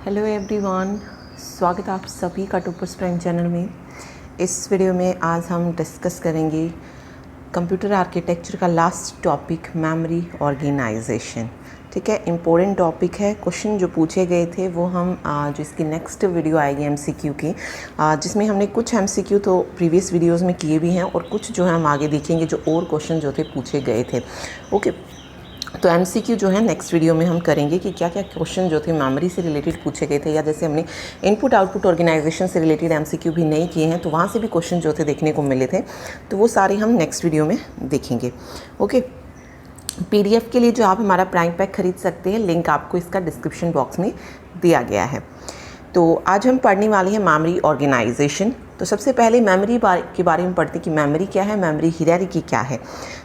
Hello everyone, स्वागत है आप सभी का टॉपर्स प्राइम चैनल में। इस वीडियो में आज हम डिस्कस करेंगे कंप्यूटर आर्किटेक्चर का लास्ट टॉपिक, मेमोरी ऑर्गेनाइजेशन। ठीक है, इम्पोर्टेंट टॉपिक है। क्वेश्चन जो पूछे गए थे वो हम जो इसकी नेक्स्ट वीडियो आएगी एमसीक्यू की, जिसमें हमने कुछ एमसीक्यू तो प्रीवियस वीडियोस में किए भी हैं और कुछ जो है हम आगे देखेंगे जो और क्वेश्चन जो थे पूछे गए थे। ओके, तो एमसीक्यू जो है नेक्स्ट वीडियो में हम करेंगे कि क्या क्या क्वेश्चन जो थे मेमोरी से रिलेटेड पूछे गए थे, या जैसे हमने इनपुट आउटपुट ऑर्गेनाइजेशन से रिलेटेड एमसीक्यू भी नहीं किए हैं तो वहाँ से भी क्वेश्चन जो थे देखने को मिले थे, तो वो सारे हम नेक्स्ट वीडियो में देखेंगे। ओके, पीडीएफ के लिए जो आप हमारा प्राइम पैक खरीद सकते हैं, लिंक आपको इसका डिस्क्रिप्शन बॉक्स में दिया गया है। तो आज हम पढ़ने वाले हैं मेमोरी ऑर्गेनाइजेशन। तो सबसे पहले मेमोरी के बारे में पढ़ते हैं कि मेमोरी क्या है, मेमोरी हायरार्की क्या है।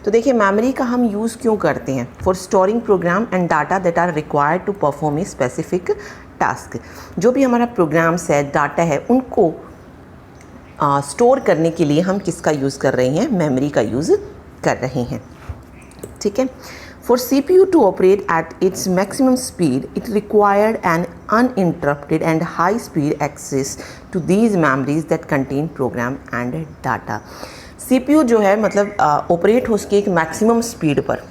तो देखिए, मेमोरी का हम यूज़ क्यों करते हैं? For storing program and data that are required to perform a specific task. जो भी हमारा प्रोग्राम्स है, डाटा है, उनको स्टोर करने के लिए हम किसका यूज़ कर रहे हैं? मेमोरी का यूज़ कर रहे हैं। ठीक है। For CPU to operate at its maximum speed, it required an uninterrupted and high-speed access to these memories that contain program and data. CPU जो है मतलब ऑपरेट हो सके एक मैक्सिमम स्पीड पर,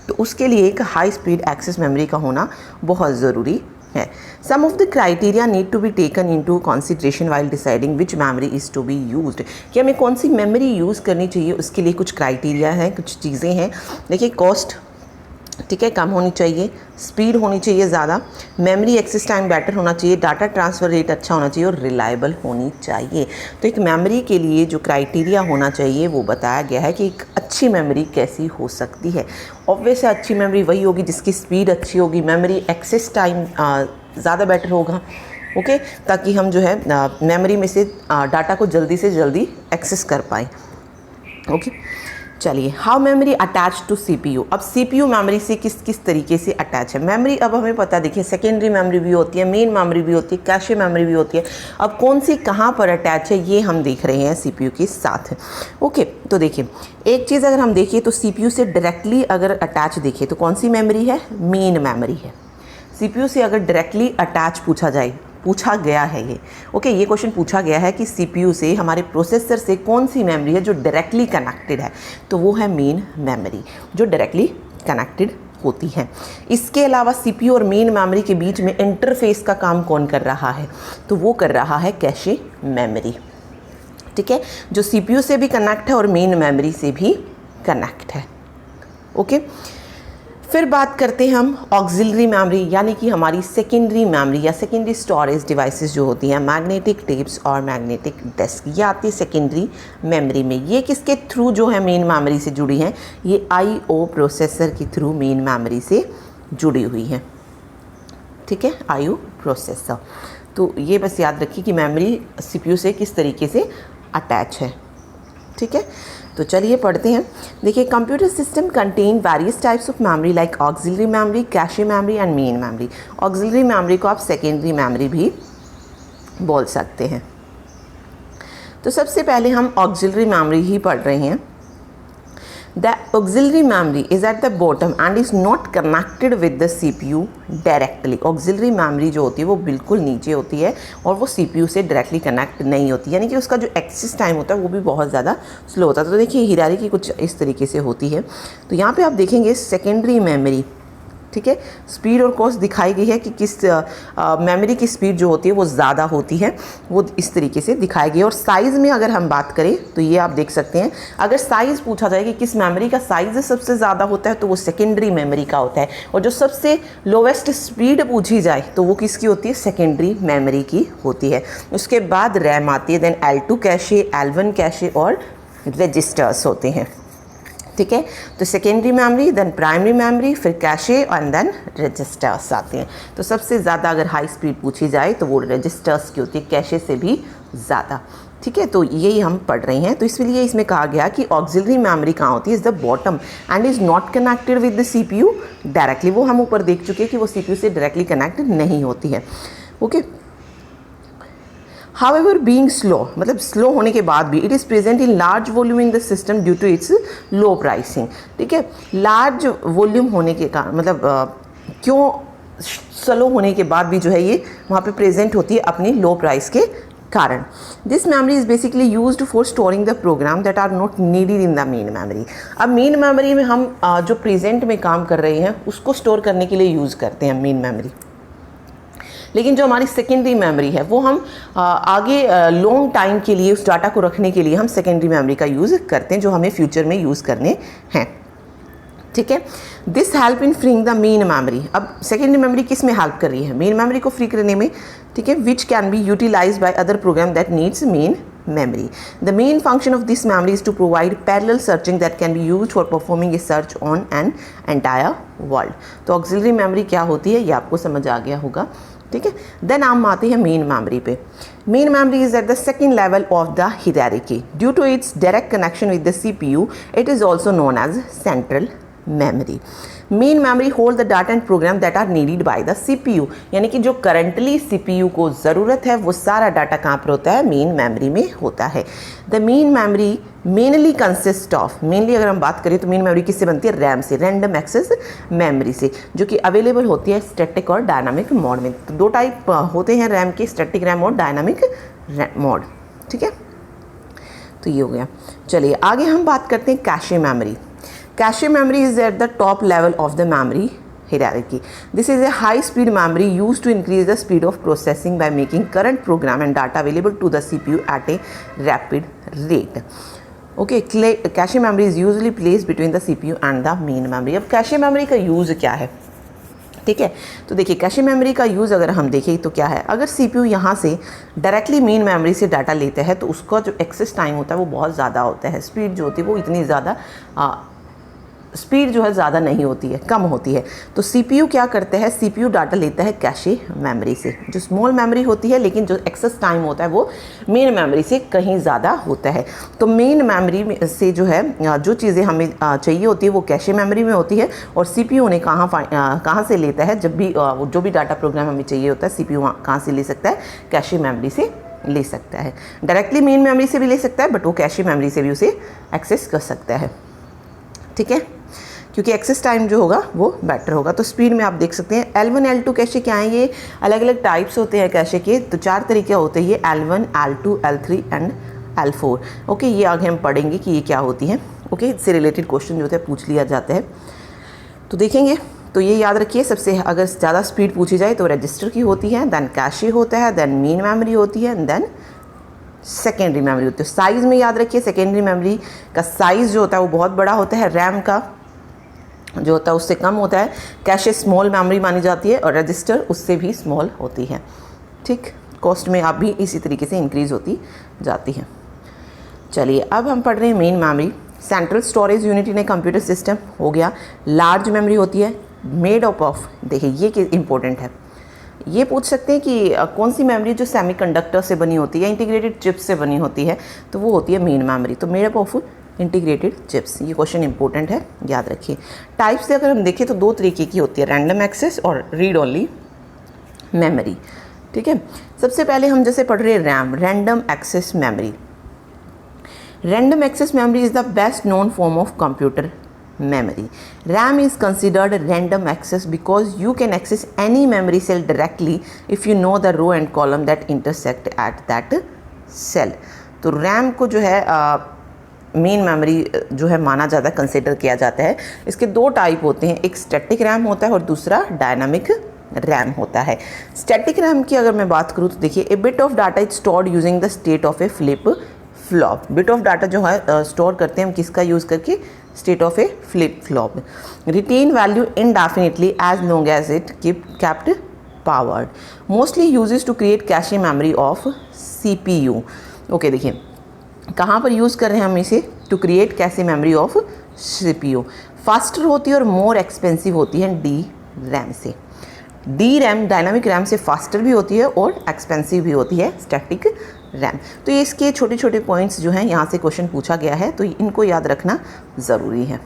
तो उसके लिए एक हाई स्पीड एक्सेस मेमोरी का होना बहुत ज़रूरी है। Some of the criteria need to be taken into consideration while deciding which memory is to be used. कि हमें कौन सी मेमोरी यूज़ करनी चाहिए, उसके लिए कुछ क्राइटेरिया हैं, कुछ चीज़ें हैं। देखिए, कॉस्ट, ठीक है, कम होनी चाहिए, स्पीड होनी चाहिए ज़्यादा, मेमोरी एक्सेस टाइम बेटर होना चाहिए, डाटा ट्रांसफ़र रेट अच्छा होना चाहिए और रिलायबल होनी चाहिए। तो एक मेमोरी के लिए जो क्राइटेरिया होना चाहिए वो बताया गया है कि एक अच्छी मेमोरी कैसी हो सकती है। ऑब्वियस है, अच्छी मेमोरी वही होगी जिसकी स्पीड अच्छी होगी, मेमोरी एक्सेस टाइम ज़्यादा बेटर होगा। ओके, ताकि हम जो है मेमोरी में से डाटा को जल्दी से जल्दी एक्सेस कर पाएँ। ओके, चलिए, how memory attach to CPU. अब सीपीयू मेमोरी से किस किस तरीके से अटैच है मेमोरी? अब हमें पता, देखिए, सेकेंडरी मेमोरी भी होती है, मेन मेमोरी भी होती है, कैशे मेमोरी भी होती है। अब कौन सी कहाँ पर अटैच है ये हम देख रहे हैं सीपीयू के साथ। ओके, तो देखिए, एक चीज़ अगर हम देखिए तो सीपीयू से डायरेक्टली अगर अटैच देखिए तो कौन सी मेमोरी है? मेन मेमोरी है। सीपीयू से अगर डायरेक्टली अटैच पूछा गया है ये, ओके, ये क्वेश्चन पूछा गया है कि सीपीयू से, हमारे प्रोसेसर से कौन सी मेमोरी है जो डायरेक्टली कनेक्टेड है, तो वो है मेन मेमोरी जो डायरेक्टली कनेक्टेड होती है। इसके अलावा सीपीयू और मेन मेमोरी के बीच में इंटरफेस का काम कौन कर रहा है? तो वो कर रहा है कैशे मेमोरी। ठीक है, जो सीपीयू से भी कनेक्ट है और मेन मेमोरी से भी कनेक्ट है। ओके, फिर बात करते हैं हम ऑक्सिलरी मेमोरी, यानी कि हमारी सेकेंडरी मेमोरी या सेकेंडरी स्टोरेज डिवाइसेस जो होती हैं, मैग्नेटिक टेप्स और मैग्नेटिक डिस्क, ये आती है सेकेंडरी मेमोरी में। ये किसके थ्रू जो है मेन मेमोरी से जुड़ी हैं? ये आईओ प्रोसेसर के थ्रू मेन मेमोरी से जुड़ी हुई हैं। ठीक है, आईओ प्रोसेसर। तो ये बस याद रखिए कि मेमोरी सीपीयू से किस तरीके से अटैच है। ठीक है, तो चलिए पढ़ते हैं। देखिए, computer system contain various types of memory like auxiliary memory, cache memory and main memory. Auxiliary memory को आप सेकेंडरी मेमोरी भी बोल सकते हैं। तो सबसे पहले हम ऑक्सिलरी मेमोरी ही पढ़ रहे हैं। The auxiliary memory is at the bottom and is not connected with the CPU directly. Auxiliary memory जो होती है वो बिल्कुल नीचे होती है और वो CPU से डायरेक्टली कनेक्ट नहीं होती, यानी कि उसका जो एक्सेस टाइम होता है वो भी बहुत ज़्यादा स्लो होता है। तो देखिए, हायरार्की कुछ इस तरीके से होती है। तो यहाँ पे आप देखेंगे सेकेंडरी मेमोरी, ठीक है, स्पीड और कॉस्ट दिखाई गई है कि किस मेमोरी की स्पीड जो होती है वो ज़्यादा होती है, वो इस तरीके से दिखाई गई है। और साइज़ में अगर हम बात करें तो ये आप देख सकते हैं, अगर साइज़ पूछा जाए कि किस मेमोरी का साइज़ सबसे ज़्यादा होता है तो वो सेकेंडरी मेमोरी का होता है। और जो सबसे लोवेस्ट स्पीड पूछी जाए तो वो किसकी होती है? सेकेंडरी मेमोरी की होती है। उसके बाद रैम आती है, then L2 cache, L1 cache और रजिस्टर्स होते हैं। ठीक है, तो secondary memory, then primary memory, फिर कैशे एंड देन रजिस्टर्स आते हैं। तो सबसे ज़्यादा अगर हाई स्पीड पूछी जाए तो वो रजिस्टर्स की होती है, कैशे से भी ज़्यादा। ठीक है, तो यही हम पढ़ रहे हैं। तो इसलिए इसमें कहा गया कि ऑक्सिलरी मेमोरी कहाँ होती है? Is the bottom and is not connected with the CPU directly. वो हम ऊपर देख चुके हैं कि वो सीपीयू से डायरेक्टली कनेक्ट नहीं होती है। ओके, However, being slow, मतलब स्लो होने के बाद भी, it is present in large volume in the system due to its low pricing. ठीक है, लार्ज वॉल्यूम होने के कारण मतलब क्यों स्लो होने के बाद भी जो है ये वहाँ पे प्रेजेंट होती है अपनी लो प्राइस के कारण। This memory is basically used for storing the program that are not needed in the main memory. अब मेन मेमोरी में हम जो प्रेजेंट में काम कर रहे हैं उसको स्टोर करने के लिए यूज़ करते हैं मेन मेमोरी, लेकिन जो हमारी सेकेंडरी मेमोरी है वो हम आगे लॉन्ग टाइम के लिए उस डाटा को रखने के लिए हम सेकेंडरी मेमोरी का यूज़ करते हैं, जो हमें फ्यूचर में यूज़ करने हैं। ठीक है, this help in freeing the main memory. अब सेकेंडरी मेमोरी किस में हेल्प कर रही है? मेन मेमोरी को फ्री करने में। ठीक है, which can be utilize by other program that needs main memory. The main function of this memory is to provide parallel searching that can be used for performing a search on an entire world. तो auxiliary memory क्या होती है ये आपको समझ आ गया होगा। ठीक है, देन हम आते हैं मेन मेमोरी पे। Main memory is at the second level of the hierarchy. Due to its direct connection with the CPU, it is also known as central memory. Main memory hold the data and program that are needed by the CPU, यानी कि जो currently CPU को ज़रूरत है वो सारा data कहाँ पर होता है? मेन मेमोरी में होता है। The main memory mainly consist of, mainly अगर हम बात करें तो मेन मेमोरी किससे बनती है? रैम से, रैंडम एक्सेस मेमोरी से, जो कि अवेलेबल होती है स्टैटिक और डायनामिक मोड में। तो दो टाइप होते हैं रैम के, स्टैटिक रैम और डायनामिक मोड। ठीक है, तो ये हो गया। चलिए आगे हम बात करते हैं cache memory. Cache memory is at the top level of the memory hierarchy. This is a high-speed memory used to increase the speed of processing by making current program and data available to the CPU at a rapid rate. Okay, cache memory is usually placed between the CPU and the main memory. अब cache memory का use क्या है? ठीक है, तो देखिए cache memory का use अगर हम देखें तो क्या है, अगर CPU यहाँ से डायरेक्टली मेन मेमोरी से डाटा लेता है तो उसका जो एक्सेस टाइम होता है वो बहुत ज़्यादा होता है, स्पीड जो होती है वो इतनी ज़्यादा स्पीड जो है ज़्यादा नहीं होती है, कम होती है। तो CPU क्या करता है? CPU डाटा लेता है कैशे मेमोरी से, जो स्मॉल मेमोरी होती है, लेकिन जो एक्सेस टाइम होता है वो मेन मेमोरी से कहीं ज़्यादा होता है। तो मेन मेमोरी से जो है जो चीज़ें हमें चाहिए होती है वो कैशे मेमोरी में होती है, और CPU उन्हें कहाँ से लेता है? जब भी जो भी डाटा प्रोग्राम हमें चाहिए होता है CPU कहाँ से ले सकता है? कैशे मेमोरी से ले सकता है। डायरेक्टली मेन मेमोरी से भी ले सकता है, बट वो कैशे मेमोरी से भी उसे एक्सेस कर सकता है। ठीक है, क्योंकि एक्सेस टाइम जो होगा वो बेटर होगा। तो स्पीड में आप देख सकते हैं L1 L2 कैशे क्या है, ये अलग अलग टाइप्स होते हैं कैशे के। तो 4 तरीके होते हैं ये, L1 L2 L3 and L4। Okay, ये आगे हम पढ़ेंगे कि ये क्या होती हैं। ओके, इससे रिलेटेड क्वेश्चन जो होते हैं पूछ लिया जाता है, तो देखेंगे। तो ये याद रखिए, सबसे अगर ज़्यादा स्पीड पूछी जाए तो रजिस्टर की होती है, देन कैशे होता है, देन मेन मेमोरी होती है, देन सेकेंडरी मेमोरी होती है। साइज़ में याद रखिए, सेकेंडरी मेमोरी का साइज़ जो होता है वो बहुत बड़ा होता है, रैम का जो होता है उससे कम होता है। कैशे स्मॉल मेमोरी मानी जाती है और रजिस्टर उससे भी स्मॉल होती है। ठीक, कॉस्ट में आप भी इसी तरीके से इंक्रीज़ होती जाती है। चलिए अब हम पढ़ रहे हैं main memory. Central storage unit in a computer system हो गया। लार्ज मेमोरी होती है, मेड अप ऑफ, देखिए ये इंपॉर्टेंट है, ये पूछ सकते हैं कि कौन सी मेमोरी जो सेमीकंडक्टर से बनी होती है, इंटीग्रेटेड चिप्स से बनी होती है, तो वो होती है मेन मेमोरी। तो made up of integrated chips, ये क्वेश्चन इंपॉर्टेंट है, याद रखिए। टाइप्स से अगर हम देखें तो 2 तरीके की होती है, रैंडम एक्सेस और रीड ओनली मेमोरी। ठीक है, सबसे पहले हम जैसे पढ़ रहे हैं RAM, random access memory. Random access memory is the best known form of computer memory. RAM is considered random access because you can access any memory cell directly if you know the row and column that intersect at that cell. तो RAM को जो है main memory जो है माना जाता है, consider किया जाता है। इसके 2 टाइप होते हैं, एक स्टैटिक रैम होता है और दूसरा डायनामिक रैम होता है। स्टैटिक रैम की अगर मैं बात करूँ तो देखिए, a bit of data is stored using the state of a flip flop. Bit of data जो है स्टोर करते हैं हम किसका यूज़ करके? State of a flip flop. Retain value indefinitely as long as it kept powered. Mostly uses to create cache memory of CPU. Okay, देखिए कहाँ पर यूज़ कर रहे हैं हम इसे? To create cache memory of CPU। Faster होती है और मोर एक्सपेंसिव होती है डी रैम से। डी रैम डायनामिक रैम से फास्टर भी होती है और एक्सपेंसिव भी होती है स्टैटिक रैम। तो ये इसके छोटे छोटे पॉइंट्स जो हैं यहाँ से क्वेश्चन पूछा गया है, तो इनको याद रखना ज़रूरी है।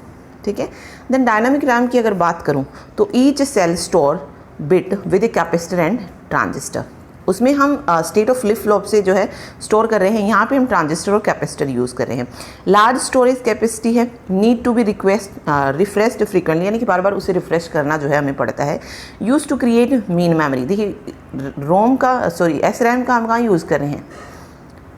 ठीक है, देन डायनामिक रैम की अगर बात करूँ तो each cell store bit with a capacitor and transistor. उसमें हम स्टेट ऑफ फ्लिप फ्लॉप से जो है स्टोर कर रहे हैं। यहाँ पे हम ट्रांजिस्टर और कैपेसिटर यूज़ कर रहे हैं। लार्ज स्टोरेज कैपेसिटी है, need to be refreshed frequently, यानी कि बार बार उसे रिफ्रेश करना जो है हमें पड़ता है। Use to create main memory, देखिए SRAM का हम कहाँ यूज़ कर रहे हैं,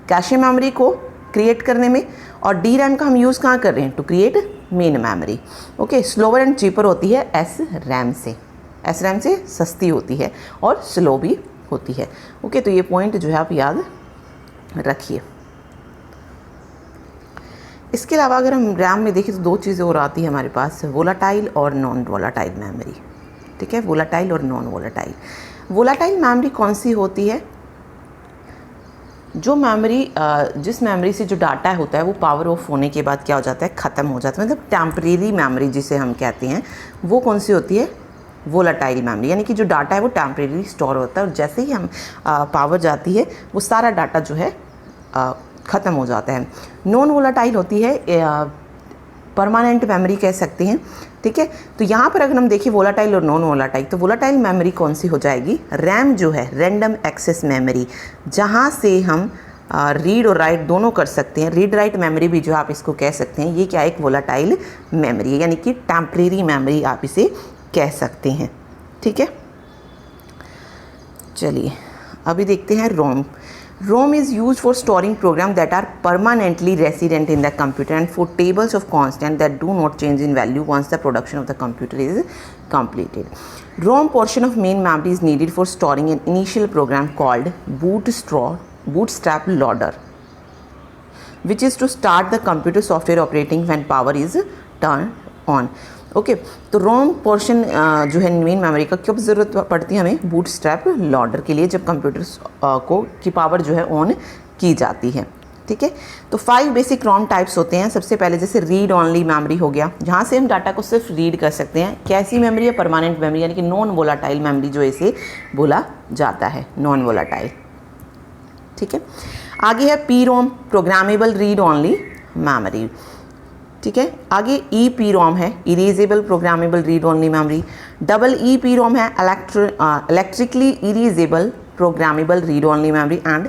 कैशे मेमोरी को क्रिएट करने में, और DRAM का हम यूज़ कहाँ कर रहे हैं, to create main memory. Okay, slower and cheaper होती है SRAM से सस्ती होती है और स्लो भी होती है। ओके, तो ये पॉइंट जो है आप याद रखिए। इसके अलावा अगर हम रैम में देखें तो दो चीज़ें और आती है हमारे पास, वोलाटाइल और नॉन वोलाटाइल मेमोरी। ठीक है, वोलाटाइल और नॉन वोलाटाइल। वोलाटाइल मेमोरी कौन सी होती है, जो मेमोरी जिस मेमोरी से जो डाटा होता है वो पावर ऑफ होने के बाद क्या हो जाता है, ख़त्म हो जाता है, मतलब टेम्परेरी मेमोरी जिसे हम कहते हैं, वो कौन सी होती है, वोलाटाइल मेमोरी। यानी कि जो डाटा है वो टेम्परेरी स्टोर होता है और जैसे ही हम पावर जाती है वो सारा डाटा जो है ख़त्म हो जाता है। नॉन वोलाटाइल होती है परमानेंट मेमोरी कह सकते हैं। ठीक है, तो यहाँ पर अगर हम देखें वोलाटाइल और नॉन वोलाटाइल, तो वोलाटाइल मेमोरी कौन सी हो जाएगी, रैम जो है रैंडम एक्सेस मेमोरी, जहाँ से हम रीड और राइट दोनों कर सकते हैं। रीड राइट मेमोरी भी जो आप इसको कह सकते हैं, ये क्या एक वोलाटाइल मेमोरी है, यानी कि टेम्परेरी मेमोरी आप इसे कह सकते हैं। ठीक है, चलिए अभी देखते हैं रोम। ROM is used for storing programs that are permanently resident in the computer and for tables of constant that do not change in value once the production of the computer is completed. ROM portion of main memory is needed for storing an initial program called bootstrap loader, which is to start the computer software operating when power is turned on. Okay, तो रोम portion जो है main memory का कब ज़रूरत पड़ती है हमें, bootstrap loader के लिए, जब कंप्यूटर की पावर जो है ऑन की जाती है। ठीक है, तो 5 बेसिक रोम टाइप्स होते हैं। सबसे पहले जैसे रीड ऑनली मेमोरी हो गया, जहाँ से हम डाटा को सिर्फ रीड कर सकते हैं। कैसी मेमोरी है, परमानेंट मेमोरी, यानी कि नॉन वोलाटाइल मेमोरी जो इसे बोला जाता है, नॉन वोलाटाइल। ठीक है, आगे है PROM, programmable read only memory. ठीक है, आगे EPROM है, erasable programmable read only memory. EEPROM है, electrically erasable programmable read only memory. And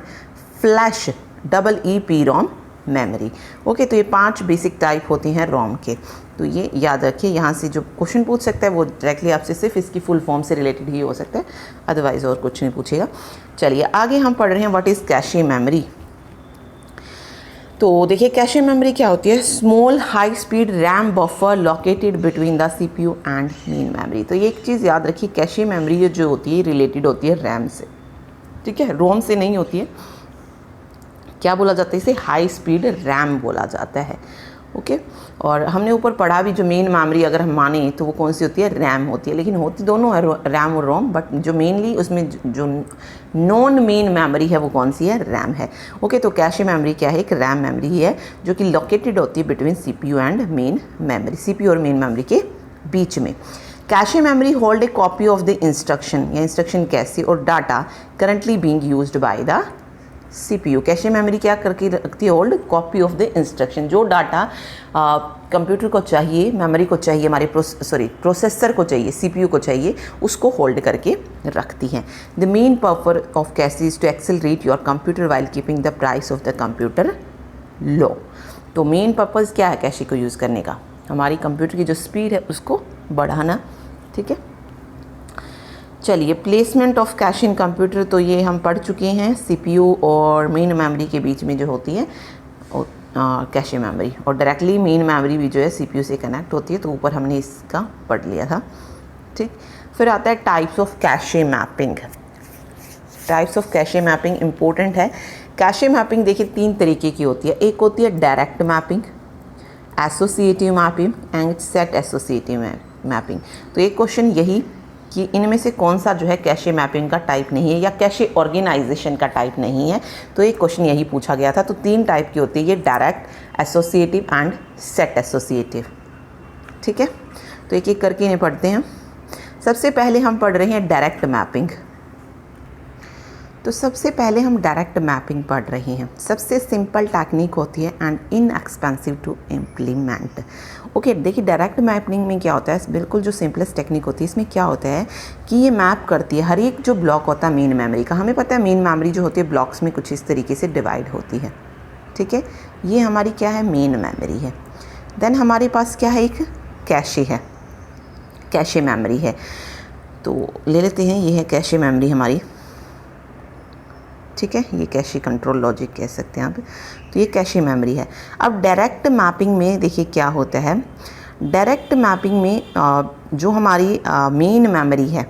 flash EEPROM memory. Okay, तो ये 5 बेसिक टाइप होती हैं रोम के, तो ये याद रखिए। यहाँ से जो क्वेश्चन पूछ सकता है वो डायरेक्टली आपसे सिर्फ इसकी फुल फॉर्म से रिलेटेड ही हो सकता है, अदरवाइज और कुछ नहीं पूछेगा। चलिए आगे हम पढ़ रहे हैं व्हाट इज़ कैशे मेमोरी। तो देखिए कैशे मेमोरी क्या होती है, small high speed RAM buffer located between the CPU and main memory. तो ये एक चीज़ याद रखिए, कैशे मेमोरी जो होती है रिलेटेड होती है रैम से। ठीक है, रोम से नहीं होती है। क्या बोला जाता है इसे, हाई स्पीड रैम बोला जाता है। ओके, और हमने ऊपर पढ़ा भी, जो मेन मेमोरी अगर हम माने तो वो कौन सी होती है, रैम होती है, लेकिन होती दोनों है रैम और रोम, बट जो मेनली उसमें जो नॉन मेन मेमोरी है वो कौन सी है, रैम है। ओके, तो कैशे मेमोरी क्या है, एक रैम मेमोरी ही है जो कि लोकेटेड होती है between CPU and main memory, CPU और मेन मेमोरी के बीच में। Cache memory hold a copy of the instruction या इंस्ट्रक्शन कैसे और data currently being used by the CPU। Cache memory क्या करके रखती है, hold copy of the instruction, जो डाटा कंप्यूटर को चाहिए, मेमोरी को चाहिए, हमारे प्रोसेसर को चाहिए, CPU को चाहिए, उसको होल्ड करके रखती हैं। The main purpose of cache is to accelerate your computer while keeping the price of the computer low. तो मेन पर्पस क्या है कैशे को यूज़ करने का, हमारी कंप्यूटर की जो स्पीड है उसको बढ़ाना। ठीक है, चलिए placement of cash in computer, तो ये हम पढ़ चुके हैं, CPU और मेन मेमोरी के बीच में जो होती है कैशे मेमोरी, और डायरेक्टली मेन मेमोरी भी जो है CPU से कनेक्ट होती है, तो ऊपर हमने इसका पढ़ लिया था। ठीक, फिर आता है types of cache mapping. Types of cache mapping important है। कैशे मैपिंग देखिए 3 तरीके की होती है, एक होती है direct mapping, associative mapping and set associative mapping. तो एक क्वेश्चन यही कि इनमें से कौन सा जो है कैशे मैपिंग का टाइप नहीं है या कैशे ऑर्गेनाइजेशन का टाइप नहीं है, तो एक क्वेश्चन यही पूछा गया था। तो 3 टाइप की होती है ये, direct, associative and set associative. ठीक है, तो एक एक करके इन्हें पढ़ते हैं। सबसे पहले हम पढ़ रहे हैं डायरेक्ट मैपिंग। तो सबसे पहले हम डायरेक्ट मैपिंग पढ़ रहे हैं। सबसे सिंपल टेक्निक होती है and inexpensive to implement. Okay देखिए डायरेक्ट मैपिंग में क्या होता है, बिल्कुल जो सिंपलेस्ट टेक्निक होती है, इसमें क्या होता है कि ये मैप करती है हर एक जो ब्लॉक होता है मेन मेमोरी का। हमें पता है मेन मेमोरी जो होती है ब्लॉक्स में कुछ इस तरीके से डिवाइड होती है, ठीक है। ये हमारी क्या है, मेन मेमोरी है। देन हमारे पास क्या है, एक कैशे है, कैशे मेमोरी है। तो ले लेते हैं, ये है कैशे मेमोरी हमारी, ठीक है। ये कैशे कंट्रोल लॉजिक कह सकते हैं आप। तो ये कैशे मेमोरी है। अब डायरेक्ट मैपिंग में देखिए क्या होता है, डायरेक्ट मैपिंग में जो हमारी मेन मेमोरी है,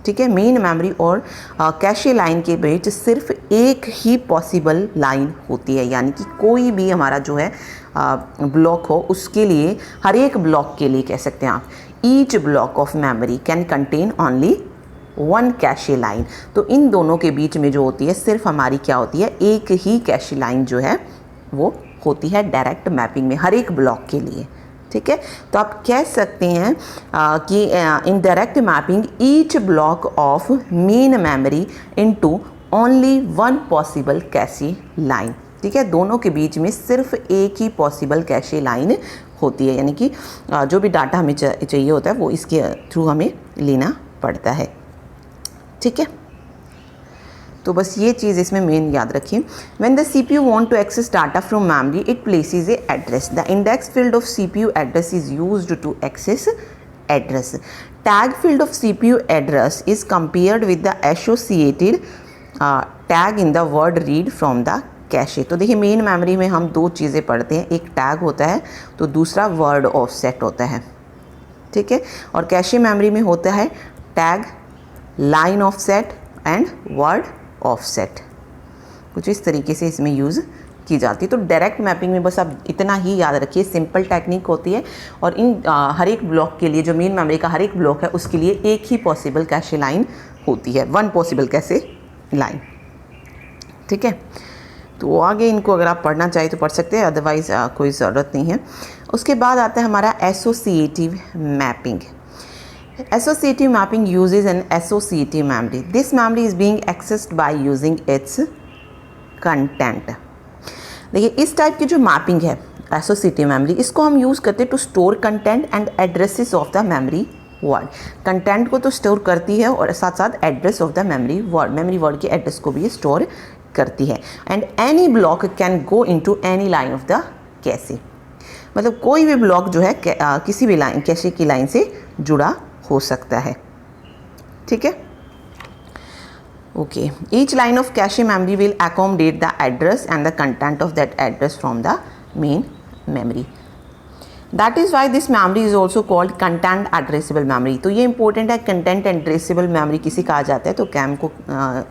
ठीक है, मेन मेमोरी और कैशे लाइन के बीच सिर्फ एक ही पॉसिबल लाइन होती है, यानी कि कोई भी हमारा जो है ब्लॉक हो उसके लिए, हर एक ब्लॉक के लिए कह सकते हैं आप, each block of memory can contain only one cache line. तो इन दोनों के बीच में जो होती है सिर्फ हमारी क्या होती है, एक ही कैशे लाइन जो है वो होती है डायरेक्ट मैपिंग में हर एक ब्लॉक के लिए, ठीक है। तो आप कह सकते हैं कि in direct mapping each block of main memory into only one possible cache line, ठीक है। दोनों के बीच में सिर्फ एक ही पॉसिबल कैशे लाइन होती है, यानी कि जो भी डाटा हमें चाहिए होता है वो इसके थ्रू हमें लेना पड़ता है, ठीक है। तो बस ये चीज़ इसमें मेन याद रखिए। When the CPU want to access data from memory it places a address, the index field of CPU address is used to access address. Tag field of CPU address is compared with the associated tag in the word read from the cache. तो देखिए main memory में हम दो चीज़ें पढ़ते हैं, एक tag होता है तो दूसरा वर्ड ऑफसेट होता है, ठीक है। और कैशे मेमोरी में होता है tag, line offset and word offset, कुछ इस तरीके से इसमें यूज़ की जाती है। तो डायरेक्ट मैपिंग में बस आप इतना ही याद रखिए, सिंपल टेक्निक होती है और इन हर एक ब्लॉक के लिए, जो मेन मेमोरी का हर एक ब्लॉक है उसके लिए एक ही पॉसिबल कैशे लाइन होती है, वन पॉसिबल कैशे लाइन, ठीक है। तो आगे इनको अगर आप पढ़ना चाहिए तो पढ़ सकते हैं, अदरवाइज कोई ज़रूरत नहीं है। उसके बाद आता है हमारा associative mapping. Associative mapping uses an associative memory. This memory is being accessed by using its content. देखिए इस टाइप की जो मैपिंग है एसोसिएटिव मेमोरी, इसको हम यूज़ करते हैं to store content and addresses of the memory word. Content को तो स्टोर करती है और साथ साथ address of the memory word के एड्रेस को भी स्टोर करती है। And any block can go into any line of the cache, मतलब कोई भी ब्लॉक जो है किसी भी लाइन कैशे की लाइन से जुड़ा हो सकता है, ठीक है। Okay, each line of cache memory will accommodate the address and the content of that address from the main memory. That is why this memory is also called content addressable memory. तो ये important है, content addressable memory किसी कहा जाता है तो cam को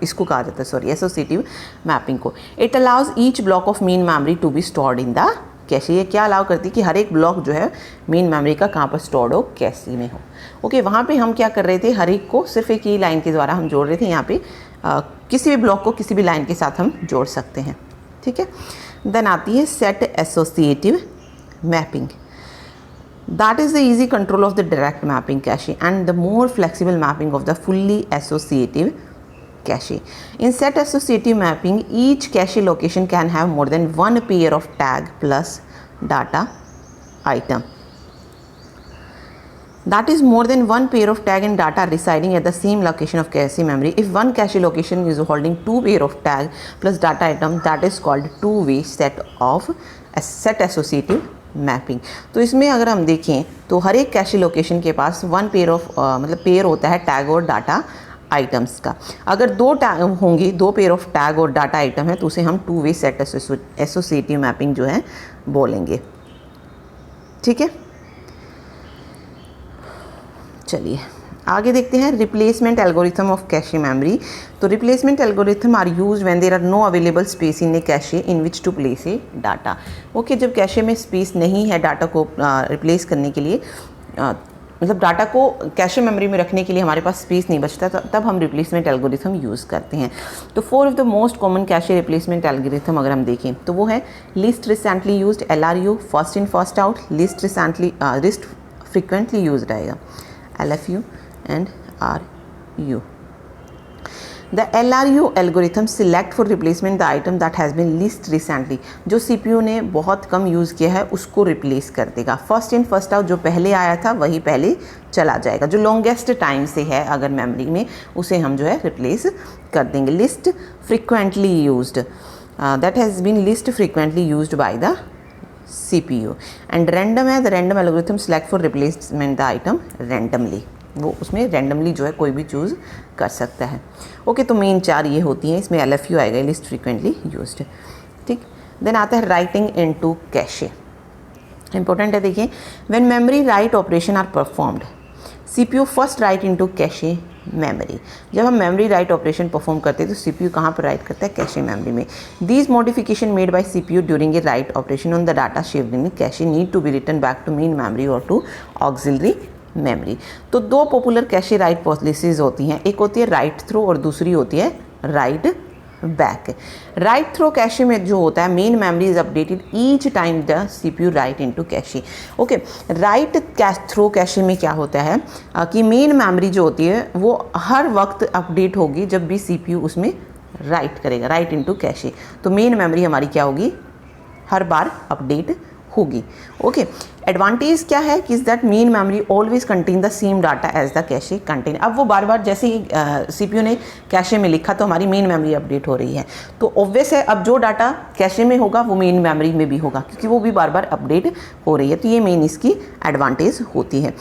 इसको कहा जाता है, सॉरी एसोसिएटिव मैपिंग को। It allows each block of main memory to be stored in the cache. ये क्या अलाउ करती है कि हर एक ब्लॉक जो है मेन मेमोरी का कहाँ पर स्टोर्ड हो, कैशे में हो। ओके, वहाँ पे हम क्या कर रहे थे, हर एक को सिर्फ एक ही लाइन के द्वारा हम जोड़ रहे थे। यहाँ पे किसी भी ब्लॉक को किसी भी लाइन के साथ हम जोड़ सकते हैं, ठीक है। देन आती है set associative mapping. That is the easy control of the direct mapping cache and the more flexible mapping of the fully associative cache. In set associative mapping, each cache location can have more than one pair of tag plus data item. That is more than one pair of tag and data residing at the same location of cache memory. If one cache location is holding two pair of tag plus data item, that is called two-way set of set associative mapping. तो इसमें अगर हम देखें तो हर एक cache location के पास one pair of मतलब pair होता है टैग और डाटा आइटम्स का। अगर दो टैग होंगी, दो पेयर ऑफ टैग और डाटा आइटम है तो उसे हम two way set associative mapping जो है बोलेंगे, ठीक है। चलिए आगे देखते हैं replacement algorithm of cache memory. तो replacement algorithm are use when there are no available space in a cache in which to place a data. Okay, जब कैशे में स्पेस नहीं है डाटा को रिप्लेस करने के लिए, मतलब डाटा को कैशे मेमोरी में रखने के लिए हमारे पास स्पेस नहीं बचता, तब हम रिप्लेसमेंट एल्गोरिथम यूज़ करते हैं। तो 4 of the most common cache replacement algorithm अगर हम देखें तो वो है least recently used, LRU, first in first out, least frequently used आएगा, LFU and RU। The LRU algorithm select for replacement the item that has been least recently. जो CPU ने बहुत कम यूज़ किया है उसको रिप्लेस कर देगा। फर्स्ट इन फर्स्ट आउट, जो पहले आया था वही पहले चला जाएगा। जो लॉन्गेस्ट टाइम से है अगर मेमोरी में, उसे हम जो है रिप्लेस कर देंगे। Least frequently used, that has been least frequently used by the CPU। And random है, the random algorithm select for replacement the item randomly. वो उसमें रैंडमली जो है कोई भी चूज़ कर सकता है। ओके, तो मेन 4 ये होती हैं। इसमें LFU आएगा, लिस्ट फ्रिक्वेंटली यूज्ड। ठीक, देन आता है राइटिंग इनटू कैशे। इंपॉर्टेंट है, देखिए, when memory write operation are performed, CPU first write into cache memory. जब हम मेमोरी राइट ऑपरेशन परफॉर्म करते हैं तो CPU कहाँ पर राइट करता है? कैशे मेमोरी में। These modification made by CPU during a write operation on the data saved in cache need to be written back to main memory और to auxiliary memory. तो 2 पॉपुलर कैशे राइट पॉलिसीज होती हैं, एक होती है right throw और दूसरी होती है write back. Write through cache में जो होता है, main memory is updated each time the CPU write into cache. Okay, write through cache में क्या होता है कि मेन मेमोरी जो होती है वो हर वक्त अपडेट होगी जब भी CPU उसमें राइट करेगा, राइट इनटू कैशे। तो मेन मेमोरी हमारी क्या होगी? हर बार अपडेट होगी। ओके, एडवांटेज क्या है कि that main memory always contain the same data as the cache contain. अब वो बार बार जैसे ही CPU ने कैशे में लिखा तो हमारी मेन मेमोरी अपडेट हो रही है, तो ऑब्वियस है अब जो डाटा कैशे में होगा वो मेन मेमोरी में भी होगा, क्योंकि वो भी बार बार अपडेट हो रही है। तो ये मेन इसकी एडवांटेज होती है।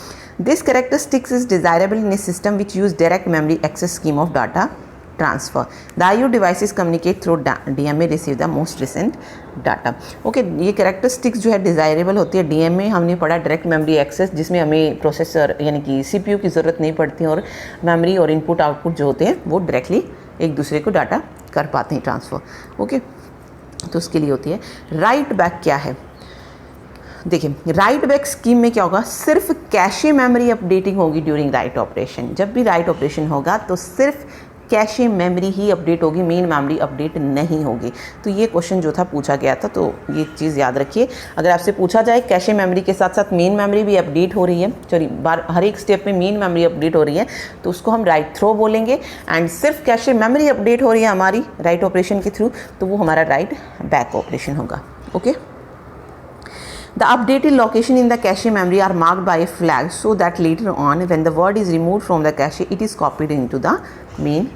This characteristics is desirable in a system which use direct memory access scheme of data transfer. The IO devices communicate through DMA receive the most recent data. Okay, ये characteristics जो है desirable होती है। DMA हमने पढ़ा direct memory access, जिसमें हमें processor यानी कि CPU की ज़रूरत नहीं पड़ती और मेमोरी और इनपुट आउटपुट जो होते हैं वो डायरेक्टली एक दूसरे को डाटा कर पाते हैं ट्रांसफ़र। ओके, तो उसके लिए होती है। राइट बैक क्या है? देखिए, राइट बैक स्कीम में क्या होगा? सिर्फ कैशे मेमोरी अपडेटिंग होगी ड्यूरिंग राइट ऑपरेशन। जब भी राइट ऑपरेशन होगा तो सिर्फ कैशे मेमोरी ही अपडेट होगी, मेन मेमोरी अपडेट नहीं होगी। तो ये क्वेश्चन जो था पूछा गया था, तो ये चीज़ याद रखिए। अगर आपसे पूछा जाए कैशे मेमोरी के साथ साथ मेन मेमोरी भी अपडेट हो रही है, सॉरी हर एक स्टेप में मेन मेमोरी अपडेट हो रही है, तो उसको हम राइट थ्रो बोलेंगे। एंड सिर्फ कैशे मेमोरी अपडेट हो रही है हमारी राइट ऑपरेशन के थ्रू, तो वो हमारा राइट बैक ऑपरेशन होगा। Okay, the updated location in the cache memory are marked by a flag so that later on when the word is removed from the cache it is copied into the main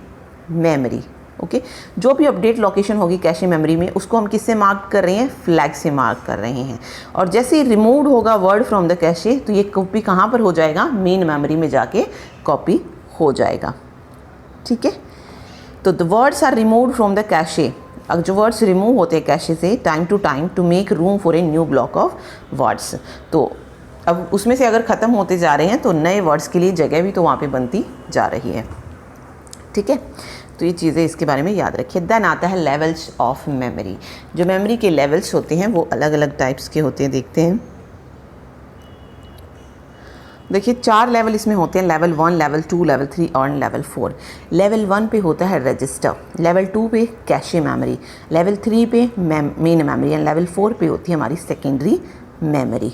memory। Okay, जो भी update location होगी cache memory में उसको हम किससे mark कर रहे हैं? फ्लैग से मार्क कर रहे हैं। और जैसे ही रिमूव्ड होगा वर्ड फ्रॉम द कैशे तो ये कॉपी कहाँ पर हो जाएगा? मेन मेमोरी में जाके कॉपी हो जाएगा। ठीक है, तो the words are removed from the cache. अब जो वर्ड्स रिमूव होते हैं कैशे से time to time to make room for a new block of words, तो अब उसमें से अगर ख़त्म होते जा रहे हैं तो नए वर्ड्स के लिए जगह भी तो वहाँ पे बनती जा रही है। ठीक है, तो ये चीज़ें इसके बारे में याद रखिए। देन आता है लेवल्स ऑफ मेमोरी। जो मेमोरी के लेवल्स होते हैं वो अलग अलग टाइप्स के होते हैं, देखते हैं। देखिए 4 लेवल इसमें होते हैं, लेवल 1, लेवल 2, लेवल 3 और लेवल 4। लेवल 1 पे होता है रजिस्टर, लेवल 2 पे कैशे मेमोरी, लेवल 3 पे मेन मेमोरी एंड लेवल 4 पे होती है हमारी सेकेंडरी मेमोरी।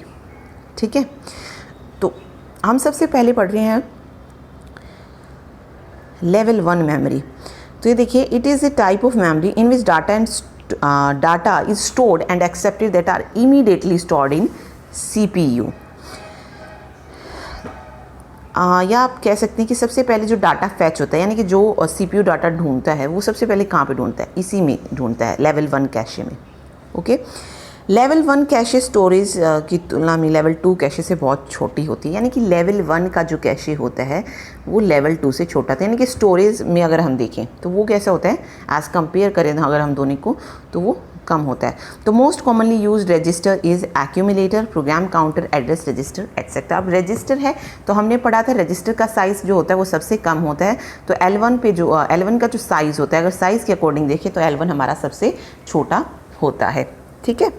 ठीक है, तो हम सबसे पहले पढ़ रहे हैं लेवल 1 मेमोरी। तो ये देखिए, it is a type of memory in which data is stored and accepted that are immediately stored in CPU। या आप कह सकते हैं कि सबसे पहले जो डाटा फैच होता है, यानी कि जो CPU डाटा ढूंढता है वो सबसे पहले कहाँ पे ढूंढता है? इसी में ढूंढता है, लेवल 1 कैशे में। ओके, लेवल 1 कैशे स्टोरेज की तुलना में लेवल 2 कैशे से बहुत छोटी होती है, यानी कि लेवल 1 का जो कैशे होता है वो लेवल 2 से छोटा था। यानी कि स्टोरेज में अगर हम देखें तो वो कैसा होता है, एज़ कंपेयर करें अगर हम दोनों को, तो वो कम होता है। तो most commonly use register is accumulator, program counter, address register etcetera. अब रजिस्टर है तो हमने पढ़ा था रजिस्टर का साइज़ जो होता है वो सबसे कम होता है। तो L1 पे जो L1 का जो साइज़ होता है, अगर साइज़ के अकॉर्डिंग देखें तो L1 हमारा सबसे छोटा होता है। ठीक है,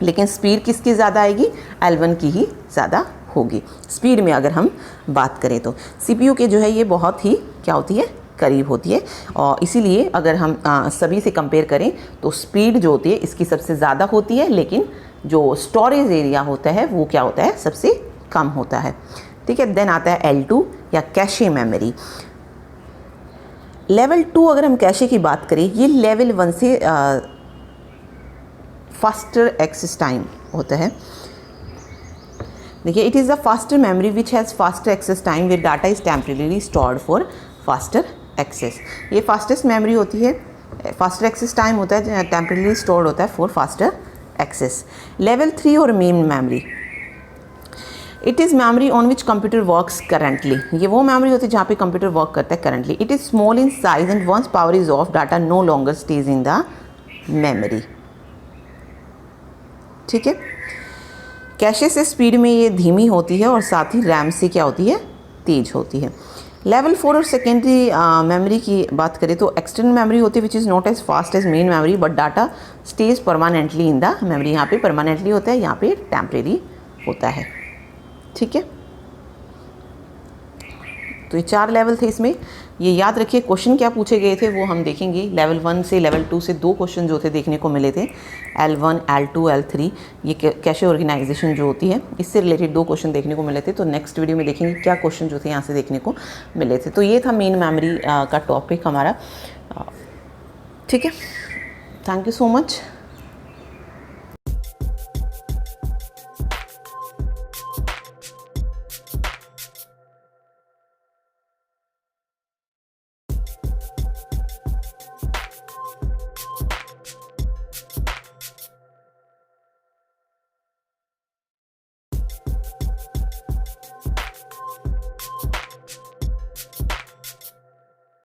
लेकिन स्पीड किसकी ज़्यादा आएगी? L1 की ही ज़्यादा होगी स्पीड में अगर हम बात करें तो। CPU के जो है ये बहुत ही क्या होती है, करीब होती है, और इसीलिए अगर हम सभी से कंपेयर करें तो स्पीड जो होती है इसकी सबसे ज़्यादा होती है, लेकिन जो स्टोरेज एरिया होता है वो क्या होता है, सबसे कम होता है। ठीक है, देन आता है L2 या कैशे मेमोरी। लेवल 2 अगर हम कैशे की बात करें, ये लेवल 1 से फास्टर एक्सेस टाइम होता है। देखिए, it is the faster memory which has faster access time where data is temporarily stored for faster access. ये फास्टेस्ट मेमोरी होती है, फास्टर एक्सेस टाइम होता है, टेम्परेरीली स्टोर्ड होता है फॉर फास्टर एक्सेस। लेवल 3 और main memory, it is memory on which computer works currently. ये वो मेमोरी होती है जहाँ पे कंप्यूटर वर्क करता है currently. It is small in size and once power is off data no longer stays in the memory. ठीक है, कैशे से स्पीड में ये धीमी होती है और साथ ही रैम से क्या होती है, तेज होती है। लेवल 4 और सेकेंडरी मेमोरी की बात करें तो एक्सटर्नल मेमोरी होती है which is not as fast as main memory but data stays permanently in the memory. यहाँ पे परमानेंटली होता है, यहाँ पे टेम्परेरी होता है। ठीक है, तो ये 4 लेवल थे इसमें। ये याद रखिए, क्वेश्चन क्या पूछे गए थे वो हम देखेंगे। लेवल 1 से लेवल 2 से 2 क्वेश्चन जो थे देखने को मिले थे, L1, L2, L3। ये कैशे ऑर्गेनाइजेशन जो होती है इससे रिलेटेड 2 क्वेश्चन देखने को मिले थे। तो नेक्स्ट वीडियो में देखेंगे क्या क्वेश्चन जो थे यहाँ से देखने को मिले थे। तो ये था मेन मेमोरी का टॉपिक हमारा। ठीक है, थैंक यू सो मच।